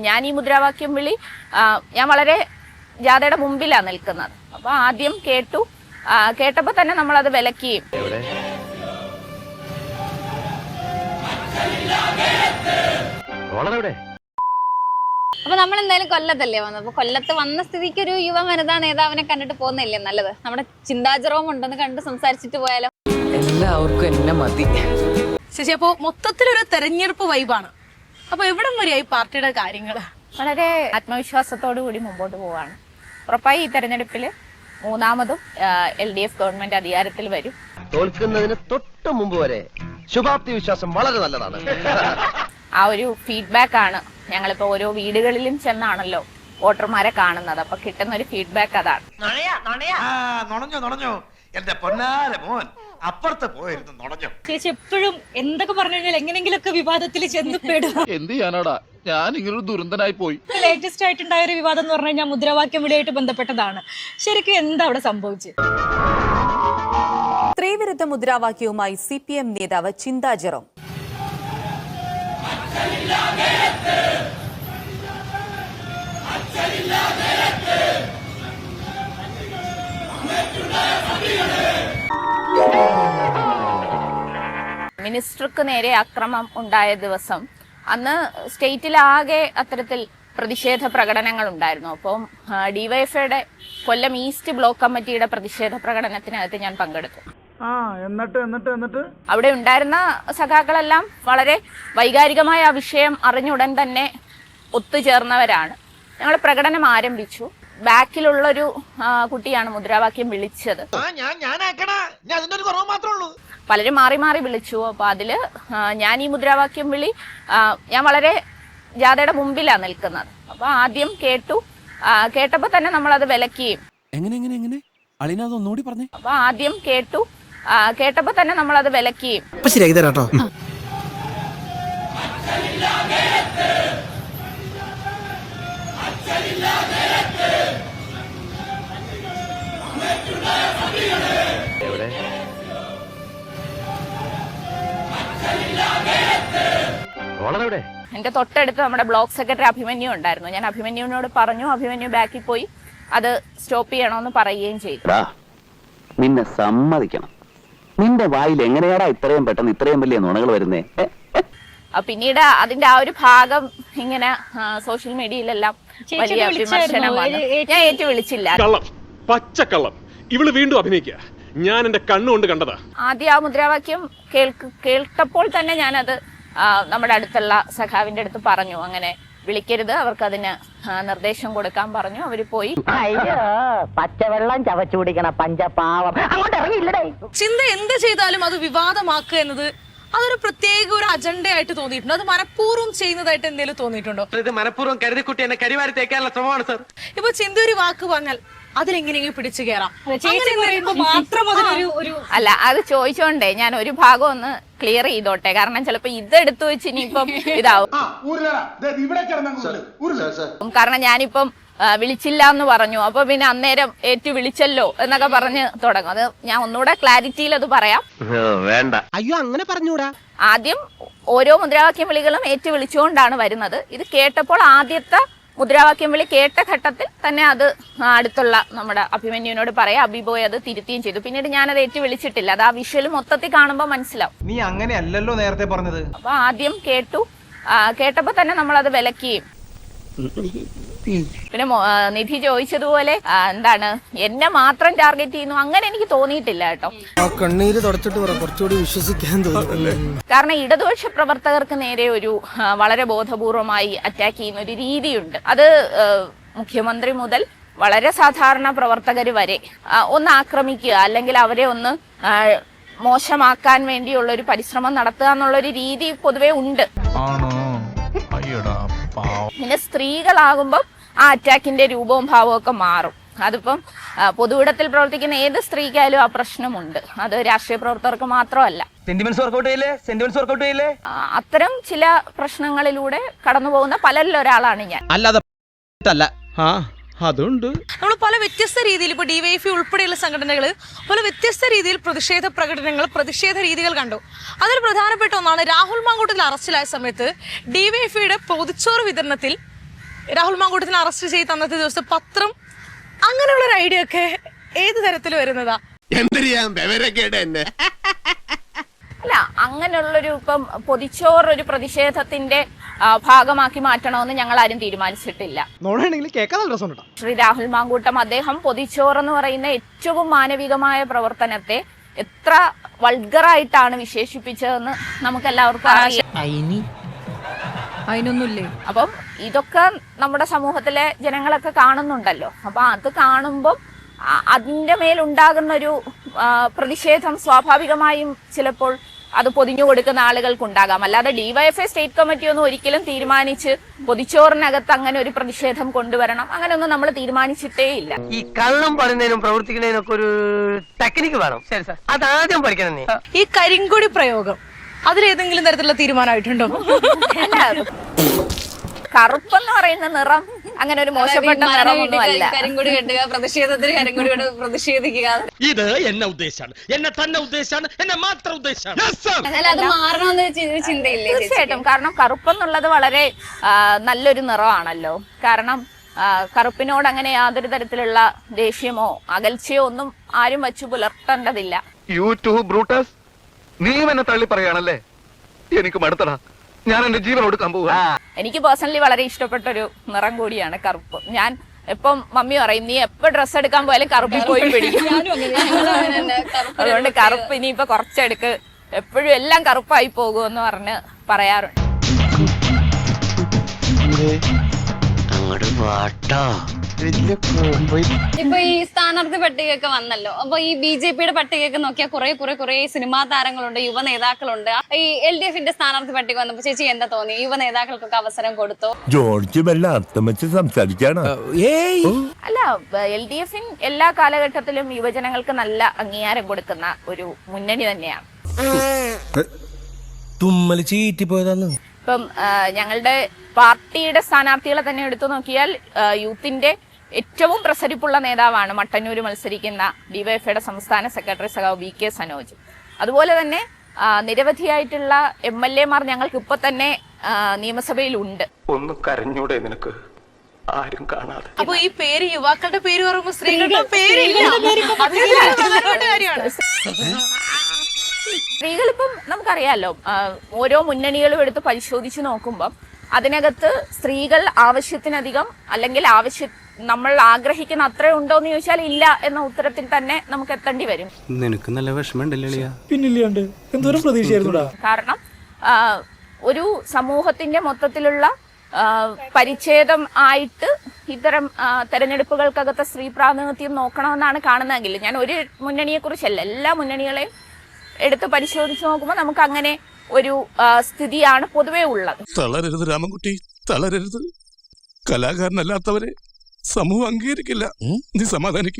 ഞാൻ ഈ മുദ്രാവാക്യം വിളി ഞാൻ വളരെ ജാഥയുടെ മുമ്പിലാണ് നിൽക്കുന്നത്. അപ്പോൾ ആദ്യം കേട്ടപ്പോൾ തന്നെ നമ്മളത് വിലക്കുകയും അപ്പൊ നമ്മൾ എന്തായാലും കൊല്ലത്തല്ലേ വന്നത്. അപ്പൊ കൊല്ലത്ത് വന്ന സ്ഥിതിക്ക് ഒരു യുവ വനിതാ നേതാവിനെ കണ്ടിട്ട് പോകുന്നില്ലേ നല്ലത്. നമ്മുടെ ചിന്താജറവും ഉണ്ടെന്ന് കണ്ട് സംസാരിച്ചിട്ട് പോയാലോ. എല്ലാവർക്കും എന്നെ മതി. ശശി, അപ്പോ മൊത്തത്തിലൊരു തെരഞ്ഞെടുപ്പ് വൈബാണ്. അപ്പൊ എവിടം വരെയായി പാർട്ടിയുടെ കാര്യങ്ങൾ? വളരെ ആത്മവിശ്വാസത്തോടു കൂടി മുമ്പോട്ട് പോവാണ്. ഉറപ്പായി ഈ തെരഞ്ഞെടുപ്പിൽ മൂന്നാമതും LDF ഗവൺമെന്റ് അധികാരത്തിൽ വരും. തോൽക്കുന്നതിന് തൊട്ട് മുമ്പ് വരെ ശുഭാപ്തി വിശ്വാസം വളരെ നല്ലതാണ്. ആ ഒരു ഫീഡ്ബാക്ക് ആണ്. ഞങ്ങളിപ്പോ ഓരോ വീടുകളിലും ചെന്നാണല്ലോ വോട്ടർമാരെ കാണുന്നത്. അപ്പൊ കിട്ടുന്ന ഒരു ഫീഡ്ബാക്ക് അതാണ്. എന്റെ പൊന്നാര മോൻ അപ്പുറത്ത് പോയിരുന്നു നുണഞ്ഞു. ചേച്ചി എപ്പോഴും എന്തൊക്കെ പറഞ്ഞു കഴിഞ്ഞാൽ എങ്ങനെങ്കിലൊക്കെ വിവാദത്തിൽ ചെന്നപ്പെടും. എന്ത് ചെയ്യാനാടാ, ഞാൻ ഇങ്ങനൊരു ദുരന്തനായി പോയി. ലേറ്റസ്റ്റ് ആയിട്ടുണ്ടായ ഒരു വിവാദം എന്ന് പറഞ്ഞു കഴിഞ്ഞാൽ മുദ്രാവാക്യം വിളിയായിട്ട് ബന്ധപ്പെട്ടതാണ്. ശരിക്കും എന്താ അവിടെ സംഭവിച്ചത്? സ്ത്രീവിരുദ്ധ മുദ്രാവാക്യവുമായി CPM നേതാവ് ചിന്താ ജെറോം. മിനിസ്റ്റർക്ക് നേരെ അക്രമം ഉണ്ടായ ദിവസം അന്ന് സ്റ്റേറ്റിലാകെ അത്തരത്തിൽ പ്രതിഷേധ പ്രകടനങ്ങൾ ഉണ്ടായിരുന്നു. അപ്പം DYFIയുടെ കൊല്ലം ഈസ്റ്റ് ബ്ലോക്ക് കമ്മിറ്റിയുടെ പ്രതിഷേധ പ്രകടനത്തിനകത്ത് ഞാൻ പങ്കെടുത്തു. എന്നിട്ട് അവിടെ ഉണ്ടായിരുന്ന സഖാക്കളെല്ലാം വളരെ വൈകാരികമായ ആ വിഷയം അറിഞ്ഞുടൻ തന്നെ ഒത്തുചേർന്നവരാണ്. ഞങ്ങൾ പ്രകടനം ആരംഭിച്ചു. ബാക്കിലുള്ളൊരു കുട്ടിയാണ് മുദ്രാവാക്യം വിളിച്ചത്. പലരും മാറി മാറി വിളിച്ചു. അപ്പൊ അതില് ഞാൻ ഈ മുദ്രാവാക്യം വിളി ഞാൻ വളരെ ജാഥയുടെ മുമ്പിലാണ് നിൽക്കുന്നത്. അപ്പൊ ആദ്യം കേട്ടപ്പോൾ തന്നെ നമ്മളത് വിലക്കുകയും അപ്പൊ ആദ്യം കേട്ടപ്പോൾ തന്നെ നമ്മളത് വിലക്കുകയും എന്റെ തൊട്ടടുത്ത് നമ്മുടെ ബ്ലോക്ക് സെക്രട്ടറി അഭിമന്യു ഉണ്ടായിരുന്നു. ഞാൻ അഭിമന്യുവിനോട് പറഞ്ഞു. അഭിമന്യു ബാക്കിൽ പോയി അത് സ്റ്റോപ്പ് ചെയ്യണമെന്ന് പറയുകയും ചെയ്തു. നിന്നെ സമ്മതിക്കണം, നിന്റെ വായിൽ എങ്ങനെയാടാ ഇത്രയും പെട്ടെന്ന് ഇത്രയും വലിയ നുണകൾ വരുന്നേ? പിന്നീട് അതിന്റെ ആ ഒരു ഭാഗം ഇങ്ങനെ സോഷ്യൽ മീഡിയയിലെല്ലാം വലിയ വിമർശനം വന്നു. ഞാൻ വിളിച്ചില്ല. പച്ചക്കള്ളം. ഇവള് വീണ്ടും അഭിനയിക്കുക. ഞാൻ എന്റെ കണ്ണുകൊണ്ട് കണ്ടതാ. ആദ്യം ആ മുദ്രാവാക്യം കേട്ടപ്പോൾ തന്നെ ഞാനത് നമ്മുടെ അടുത്തുള്ള സഖാവിന്റെ അടുത്ത് പറഞ്ഞു, അങ്ങനെ വിളിക്കരുത്, അവർക്ക് അതിന് നിർദ്ദേശം കൊടുക്കാൻ പറഞ്ഞു. അവര് പോയി. പച്ചവെള്ളം ചവച്ചു കുടിക്കണ പഞ്ചപാവം അങ്ങോട്ട് ഇറങ്ങിയില്ലടേ. ചിന്ത എന്ത് ചെയ്താലും അത് വിവാദമാക്കുക എന്നത് അതൊരു പ്രത്യേക ഒരു അജണ്ടയായിട്ട് തോന്നിയിട്ടുണ്ട്. അത് മനഃപൂർവ്വം ചെയ്യുന്നതായിട്ട് എന്തെങ്കിലും തോന്നിയിട്ടുണ്ടോ? ഇത് മനഃപൂർവ്വം കരുതിക്കുട്ടി എന്നെ കരിവാരി തേക്കാനുള്ള ശ്രമമാണ് സർ. ഇപ്പൊ ചിന്ത ഒരു വാക്ക് പറഞ്ഞാൽ അതിലെങ്ങനെയെങ്കിലും പിടിച്ചു കയറാം. അല്ല, അത് ചോദിച്ചോണ്ടേ ഞാൻ ഒരു ഭാഗം ഒന്ന് ക്ലിയർ ചെയ്തോട്ടെ. കാരണം ചിലപ്പോ ഇതെടുത്തു വെച്ച് ഇനിയിപ്പം ഇതാവും. കാരണം ഞാനിപ്പം വിളിച്ചില്ല എന്ന് പറഞ്ഞു. അപ്പൊ പിന്നെ അന്നേരം വിളിച്ചല്ലോ എന്നൊക്കെ പറഞ്ഞ് തുടങ്ങും. അത് ഞാൻ ഒന്നുകൂടെ ക്ലാരിറ്റിയിൽ അത് പറയാം. വേണ്ട, അയ്യോ അങ്ങനെ പറഞ്ഞൂടാ. ആദ്യം ഓരോ മുദ്രാവാക്യം വിളികളും വിളിച്ചുകൊണ്ടാണ് വരുന്നത്. ഇത് കേട്ടപ്പോൾ ആദ്യത്തെ മുദ്രാവാക്യം വിളി കേട്ട ഘട്ടത്തിൽ തന്നെ അത് അടുത്തുള്ള നമ്മുടെ അഭിമന്യുവിനോട് പറയാം. അഭിപോയി അത് തിരുത്തുകയും ചെയ്തു. പിന്നീട് ഞാനത് വിളിച്ചിട്ടില്ല. അത് ആ വിഷ്വൽ മൊത്തത്തിൽ കാണുമ്പോൾ മനസ്സിലാവും. നീ അങ്ങനെയല്ലല്ലോ നേരത്തെ പറഞ്ഞത്. അപ്പൊ ആദ്യം കേട്ടപ്പോൾ തന്നെ നമ്മളത് വിലക്കുകയും പിന്നെ നിധി ചോദിച്ചതുപോലെ എന്താണ് എന്നെ മാത്രം ടാർഗറ്റ് ചെയ്യുന്നു അങ്ങനെ എനിക്ക് തോന്നിയിട്ടില്ല കേട്ടോ. കണ്ണീര് തുടച്ചിട്ട് കുറച്ചുകൂടി വിശ്വസിക്കാൻ തോന്നുന്നു. കാരണം ഇടതുപക്ഷ പ്രവർത്തകർക്ക് നേരെ ഒരു വളരെ ബോധപൂർവമായി അറ്റാക്ക് ചെയ്യുന്ന ഒരു രീതിയുണ്ട്. അത് മുഖ്യമന്ത്രി മുതൽ വളരെ സാധാരണ പ്രവർത്തകർ വരെ ഒന്ന് ആക്രമിക്കുക അല്ലെങ്കിൽ അവരെ ഒന്ന് മോശമാക്കാൻ വേണ്ടിയുള്ള ഒരു പരിശ്രമം നടത്തുക എന്നുള്ളൊരു രീതി പൊതുവെ ഉണ്ട്. പിന്നെ സ്ത്രീകളാകുമ്പോൾ ആ അറ്റാക്കിന്റെ രൂപവും ഭാവവും ഒക്കെ മാറും. അതിപ്പം പൊതുവിടത്തിൽ പ്രവർത്തിക്കുന്ന ഏത് സ്ത്രീക്കായാലും ആ പ്രശ്നമുണ്ട്. അത് രാഷ്ട്രീയ പ്രവർത്തകർക്ക് മാത്രമല്ല. അത്തരം ചില പ്രശ്നങ്ങളിലൂടെ കടന്നു പോകുന്ന പലരിൽ ഒരാളാണ് ഞാൻ. അല്ലാതെ അതുണ്ട്. നമ്മൾ പല വ്യത്യസ്ത രീതിയിൽ ഇപ്പോൾ DYFI ഉൾപ്പെടെയുള്ള സംഘടനകൾ പല വ്യത്യസ്ത രീതിയിൽ പ്രതിഷേധ രീതികൾ കണ്ടു. അതിൽ പ്രധാനപ്പെട്ട ഒന്നാണ് രാഹുൽ മാങ്കൂട്ടത്തിൽ അറസ്റ്റിലായ സമയത്ത് DYFIയുടെ പൊതിച്ചോറ് വിതരണത്തിൽ രാഹുൽ മാങ്കൂട്ടത്തിൽ അറസ്റ്റ് ചെയ്ത് അന്നത്തെ ദിവസം പത്രം അങ്ങനെയുള്ളൊരു ഐഡിയ ഒക്കെ ഏത് തരത്തിൽ വരുന്നതാ? അല്ല, അങ്ങനെയുള്ളൊരു ഇപ്പം പൊതിച്ചോറ് ഒരു പ്രതിഷേധത്തിന്റെ ഭാഗമാക്കി മാറ്റണമെന്ന് ഞങ്ങൾ ആരും തീരുമാനിച്ചിട്ടില്ല. ശ്രീ രാഹുൽ മാങ്കൂട്ടം അദ്ദേഹം പൊതിച്ചോറ് എന്ന് പറയുന്ന ഏറ്റവും മാനവികമായ പ്രവർത്തനത്തെ എത്ര വൾഗറായിട്ടാണ് വിശേഷിപ്പിച്ചതെന്ന് നമുക്കെല്ലാവർക്കും അറിയാം. അതിനൊന്നുമില്ലേ? അപ്പം ഇതൊക്കെ നമ്മുടെ സമൂഹത്തിലെ ജനങ്ങളൊക്കെ കാണുന്നുണ്ടല്ലോ. അപ്പൊ അത് കാണുമ്പോൾ അതിന്റെ മേലുണ്ടാകുന്ന ഒരു പ്രതിഷേധം സ്വാഭാവികമായും ചിലപ്പോൾ അത് പൊതിഞ്ഞു കൊടുക്കുന്ന ആളുകൾക്കുണ്ടാകാം. അല്ലാതെ DYFI സ്റ്റേറ്റ് കമ്മിറ്റി ഒന്നും ഒരിക്കലും തീരുമാനിച്ച് പൊതിച്ചോറിനകത്ത് അങ്ങനെ ഒരു പ്രതിഷേധം കൊണ്ടുവരണം അങ്ങനെയൊന്നും നമ്മൾ തീരുമാനിച്ചിട്ടേ ഇല്ല. ഈ കള്ളം പറയുന്നതിനും പ്രവർത്തിക്കുന്നതിനും ഒക്കെ ഒരു ടെക്നിക്ക് വേണം. ശരി സാർ, അതാദ്യം പഠിക്കണം നീ. ഈ കരിങ്കൊടി പ്രയോഗം അതിലേതെങ്കിലും തരത്തിലുള്ള തീരുമാനമായിട്ടുണ്ടോ? അല്ല, കറുപ്പെന്ന് പറയുന്ന നിറം അങ്ങനെ ഒരു മോശപ്പെട്ട നിറമൊന്നും അല്ല. കരിങ്കൊടി കെട്ടുക, പ്രതിഷേധത്തിന് കരിങ്കൊടി കൊണ്ട് പ്രതിഷേധിക്കുക, ഇത് എന്നെ ഉദ്ദേശാണ്, എന്നെ തന്നെ ഉദ്ദേശാണ്, എന്നെ മാത്രം ഉദ്ദേശാണ്. എന്നാലും അത് മാറണമെന്ന് ചിന്തയില്ലേ? തീർച്ചയായിട്ടും. കാരണം കറുപ്പെന്നുള്ളത് വളരെ നല്ലൊരു നിറമാണല്ലോ. കാരണം കറുപ്പിനോട് അങ്ങനെ യാതൊരു തരത്തിലുള്ള ദേഷ്യമോ അകൽച്ചയോ ഒന്നും ആരും വച്ചു പുലർത്തേണ്ടതില്ല. യൂട്യൂബ് ബ്രൂട്ടസ്, നീ എന്നെ തള്ളി പറയാണല്ലേ? എനിക്ക് മടുത്തടാ, ഞാൻ എന്റെ ജീവൻ കൊടുക്കാൻ പോവാ. എനിക്ക് പേഴ്സണലി വളരെ ഇഷ്ടപ്പെട്ട ഒരു നിറം കൂടിയാണ് കറുപ്പ്. ഞാൻ എപ്പം മമ്മി പറയും, നീ എപ്പോ ഡ്രസ്സ് എടുക്കാൻ പോയാലും കറുപ്പിൽ പോയി പിടിക്കും. അതുകൊണ്ട് കറുപ്പ് ഇനിയിപ്പോ കുറച്ചെടുക്ക്, എപ്പോഴും എല്ലാം കറുപ്പായി പോകുമെന്ന് പറഞ്ഞ് പറയാറുണ്ട്. ഇപ്പൊ ഈ സ്ഥാനാർത്ഥി പട്ടികയൊക്കെ വന്നല്ലോ. അപ്പൊ ഈ BJPയുടെ പട്ടികയൊക്കെ നോക്കിയാൽ കുറെ സിനിമാ താരങ്ങളുണ്ട്, യുവ നേതാക്കളുണ്ട്. ഈ LDFന്റെ സ്ഥാനാർത്ഥി പട്ടിക വന്നപ്പോ ചേച്ചി എന്താ തോന്നി? യുവ നേതാക്കൾക്കൊക്കെ അവസരം കൊടുത്തോ? ജോർജ് വല്ല അർത്ഥം വെച്ച് സംസാരിക്കാണ്. അല്ല, LDF എല്ലാ കാലഘട്ടത്തിലും യുവജനങ്ങൾക്ക് നല്ല അംഗീകാരം കൊടുക്കുന്ന ഒരു മുന്നണി തന്നെയാണ്. തുമ്മല് ചീറ്റി പോയതാന്ന്. ഇപ്പം ഞങ്ങളുടെ പാർട്ടിയുടെ സ്ഥാനാർത്ഥികളെ തന്നെ എടുത്തു നോക്കിയാൽ യൂത്തിന്റെ ഏറ്റവും പ്രസരിപ്പുള്ള നേതാവാണ് മട്ടന്നൂർ മത്സരിക്കുന്ന DYFIയുടെ സംസ്ഥാന സെക്രട്ടറി സഖാവ് VK സനോജ്. അതുപോലെ തന്നെ നിരവധിയായിട്ടുള്ള MLA-മാർ ഞങ്ങൾക്ക് ഇപ്പൊ തന്നെ നിയമസഭയിലുണ്ട്. ഒന്ന് കരഞ്ഞൂടെ നിനക്ക്? ആരും കാണാതെ. അപ്പൊ ഈ പേര്, യുവാക്കളുടെ പേര് പറയുമ്പോൾ സ്ത്രീകളുടെ പേരില്ല. കാര്യമാണ്. സ്ത്രീകളിപ്പം നമുക്കറിയാലോ, ഓരോ മുന്നണികളും എടുത്ത് പരിശോധിച്ച് നോക്കുമ്പോൾ അതിനകത്ത് സ്ത്രീകൾ ആവശ്യത്തിനധികം അല്ലെങ്കിൽ നമ്മൾ ആഗ്രഹിക്കുന്ന അത്ര ഉണ്ടോ എന്ന് ചോദിച്ചാൽ ഇല്ല എന്ന ഉത്തരത്തിൽ തന്നെ നമുക്ക് എത്തേണ്ടി വരും. നിനക്ക് നല്ല വിഷമമുണ്ടല്ലേ? പിന്നില്ലാണ്ട് എന്തോരം പ്രതീക്ഷയായിരുന്നു. കാരണം ഒരു സമൂഹത്തിന്റെ മൊത്തത്തിലുള്ള പരിച്ഛേദം ആയിട്ട് ഇത്തരം തെരഞ്ഞെടുപ്പുകൾക്കകത്തെ സ്ത്രീ പ്രാതിനിധ്യം നോക്കണമെന്നാണ് കാണുന്നതെങ്കിൽ, ഞാൻ ഒരു മുന്നണിയെ കുറിച്ചല്ല, എല്ലാ മുന്നണികളെയും എടുത്ത് പരിശോധിച്ച് നോക്കുമ്പോൾ നമുക്ക് അങ്ങനെ ഒരു സ്ഥിതിയാണ് പൊതുവേ ഉള്ളത്. തളരരുത് രാമൻകുട്ടി, തളരരുത്. കലാകാരനല്ലാത്തവരെ സമൂഹം അംഗീകരിക്കില്ല. നീ സമാധാനിക്കും.